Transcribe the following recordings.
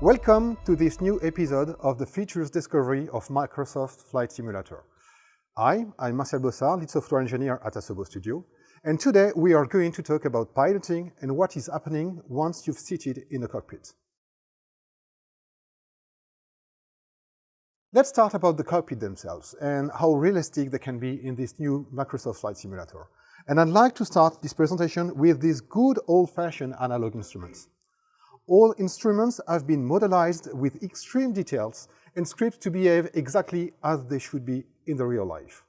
Welcome to this new episode of the features discovery of Microsoft Flight Simulator. I'm Marcel Bossard, lead software engineer at Asobo Studio, and today we are going to talk about piloting and what is happening once you've seated in a cockpit. Let's start about the cockpit themselves and how realistic they can be in this new Microsoft Flight Simulator. And I'd like to start this presentation with these good old-fashioned analog instruments. All instruments have been modelized with extreme details and scripts to behave exactly as they should be in the real life.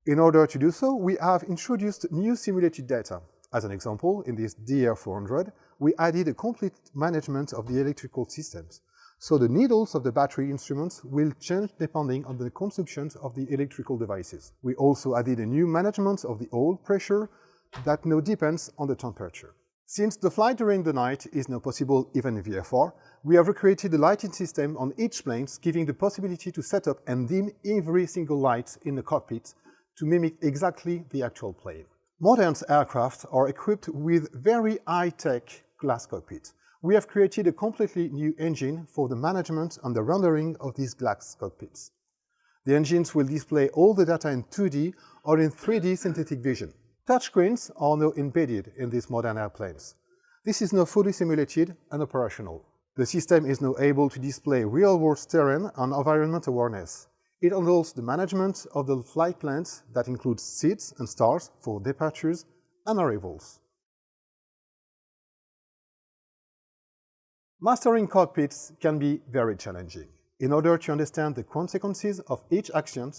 In order to do so, we have introduced new simulated data. As an example, in this DR400, we added a complete management of the electrical systems. So the needles of the battery instruments will change depending on the consumption of the electrical devices. We also added a new management of the oil pressure that now depends on the temperature. Since the flight during the night is now possible even in VFR, we have recreated a lighting system on each plane, giving the possibility to set up and dim every single light in the cockpit to mimic exactly the actual plane. Modern aircraft are equipped with very high-tech glass cockpit. We have created a completely new engine for the management and the rendering of these glass cockpits. The engines will display all the data in 2D or in 3D synthetic vision. Touchscreens are now embedded in these modern airplanes. This is now fully simulated and operational. The system is now able to display real-world terrain and environment awareness. It handles the management of the flight plans that includes seats and stars for departures and arrivals. Mastering cockpits can be very challenging. In order to understand the consequences of each action,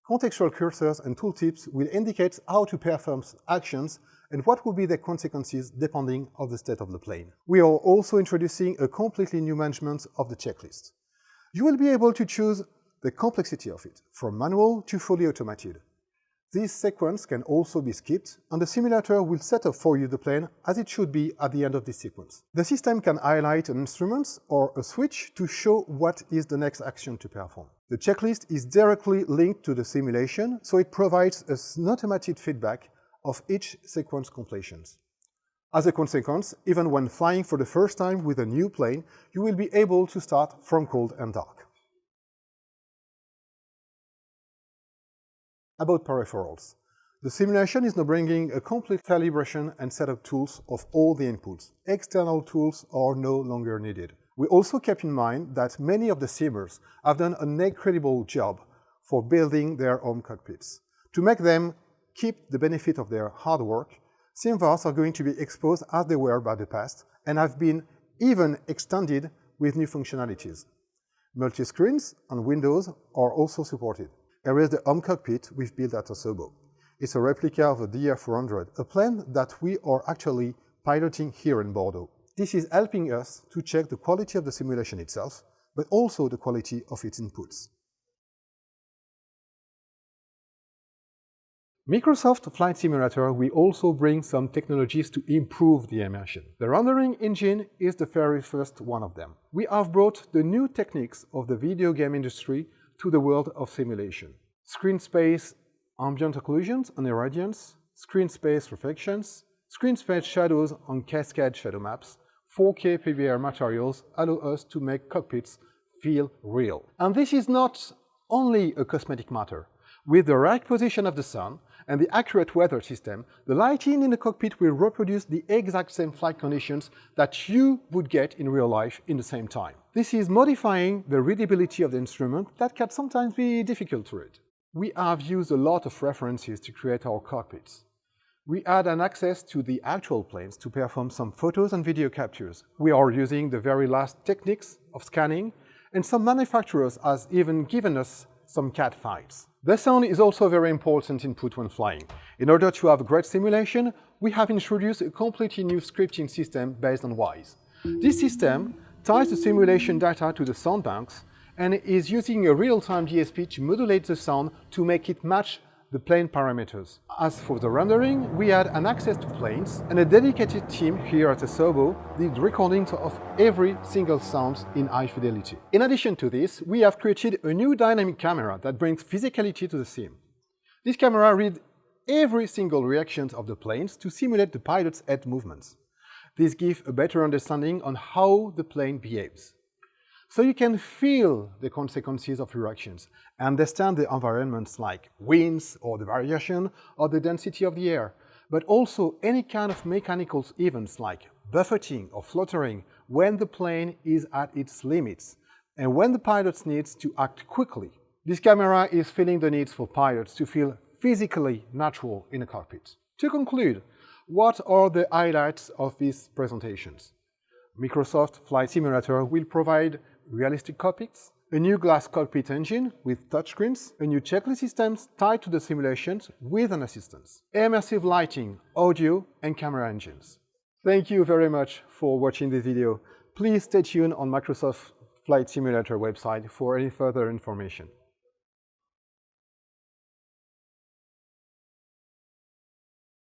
contextual cursors and tooltips will indicate how to perform actions and what will be the consequences depending on the state of the plane. We are also introducing a completely new management of the checklist. You will be able to choose the complexity of it, from manual to fully automated. This sequence can also be skipped, and the simulator will set up for you the plane as it should be at the end of this sequence. The system can highlight an instrument or a switch to show what is the next action to perform. The checklist is directly linked to the simulation, so it provides an automated feedback of each sequence completions. As a consequence, even when flying for the first time with a new plane, you will be able to start from cold and dark. About peripherals. The simulation is now bringing a complete calibration and setup tools of all the inputs. External tools are no longer needed. We also kept in mind that many of the simmers have done an incredible job for building their own cockpits. To make them keep the benefit of their hard work, simvars are going to be exposed as they were by the past and have been even extended with new functionalities. Multi-screens and windows are also supported. Here is the home cockpit we've built at Asobo. It's a replica of the DR400, a plane that we are actually piloting here in Bordeaux. This is helping us to check the quality of the simulation itself, but also the quality of its inputs. Microsoft Flight Simulator will also bring some technologies to improve the immersion. The rendering engine is the very first one of them. We have brought the new techniques of the video game industry to the world of simulation. Screen space ambient occlusions and irradiance, screen space reflections, screen space shadows and cascade shadow maps, 4K PBR materials allow us to make cockpits feel real. And this is not only a cosmetic matter. With the right position of the sun and the accurate weather system, the lighting in the cockpit will reproduce the exact same flight conditions that you would get in real life in the same time. This is modifying the readability of the instrument that can sometimes be difficult to read. We have used a lot of references to create our cockpits. We had an access to the actual planes to perform some photos and video captures. We are using the very last techniques of scanning, and some manufacturers has even given us some CAD files. The sound is also a very important input when flying. In order to have a great simulation, we have introduced a completely new scripting system based on WISE. This system ties the simulation data to the sound banks and is using a real-time DSP to modulate the sound to make it match the plane parameters. As for the rendering, we had an access to planes, and a dedicated team here at Asobo did recordings of every single sound in high fidelity. In addition to this, we have created a new dynamic camera that brings physicality to the sim. This camera reads every single reaction of the planes to simulate the pilot's head movements. This gives a better understanding on how the plane behaves. so you can feel the consequences of your actions, understand the environments like winds or the variation or the density of the air, but also any kind of mechanical events like buffeting or fluttering when the plane is at its limits and when the pilot needs to act quickly. This camera is filling the needs for pilots to feel physically natural in a cockpit. To conclude, what are the highlights of these presentations? Microsoft Flight Simulator will provide realistic cockpits, a new glass cockpit engine with touchscreens, a new checklist system tied to the simulations with an assistance, immersive lighting, audio and camera engines. Thank you very much for watching this video. Please stay tuned on Microsoft Flight Simulator website for any further information.